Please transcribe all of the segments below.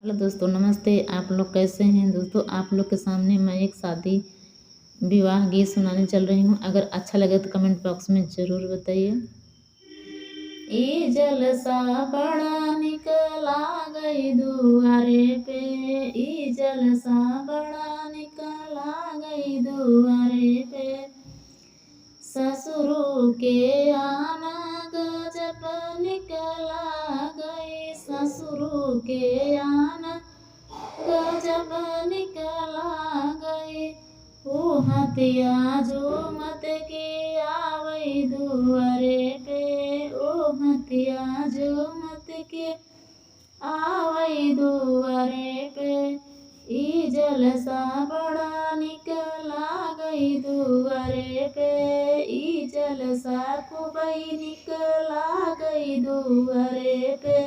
Hello दोस्तों, नमस्ते। आप लोग कैसे हैं दोस्तों? आप लोग के सामने मैं एक शादी विवाह गीत सुनाने चल रही हूँ। अगर अच्छा लगे तो कमेंट बॉक्स में ज़रूर बताइए। ई जलसा बड़ा निकला गई दुआरे पे, ई जलसा बड़ा निकला गई दुआरे पे, ससुरों के आना गजब निकला गई, ससुरों के आना गजब निकला गई। ओ हतिया जो मत की आवई दुआरे पे, ओ हतिया जो मत के आवई दुआरे पे, ई जलसा बड़ा निकला गई दुआरे पे, ई जलसा खूबई निकला गई दुआरे पे,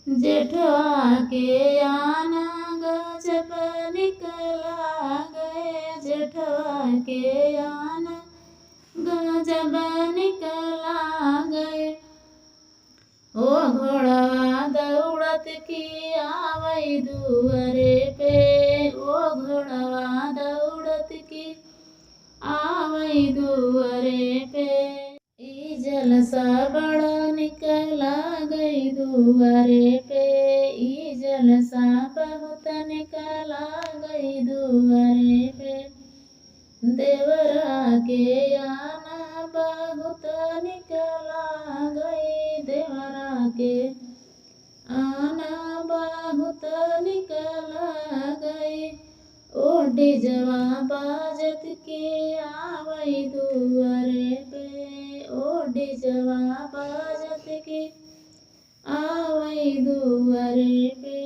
जेठवा के आना गजब निकला गए, जेठवा के आना गजब निकला गए। ओ घोड़ा दौड़त की आवई दुआरे पे, ओ घोड़ा दौड़त की आवई दुआरे पे, ई जलसा बड़ा निकला गई दुआरे पे, ई जलसा बहुत निकला गई दुआरे पे, देवरा के आना बहुत निकला गई, देवरा के आना बहुत निकला गई। ओ डिजवा बाजत के आवई दुआरे पे, ओ डिजवा बाजत के आवई दुआरे पे,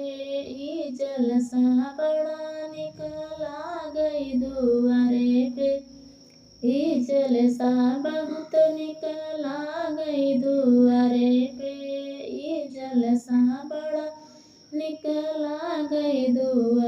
ई जलसा बड़ा निकला गई दुआरे पे, ई जलसा बहुत निकला गई दुआरे पे, ई जलसा बड़ा निकला गई दुआरे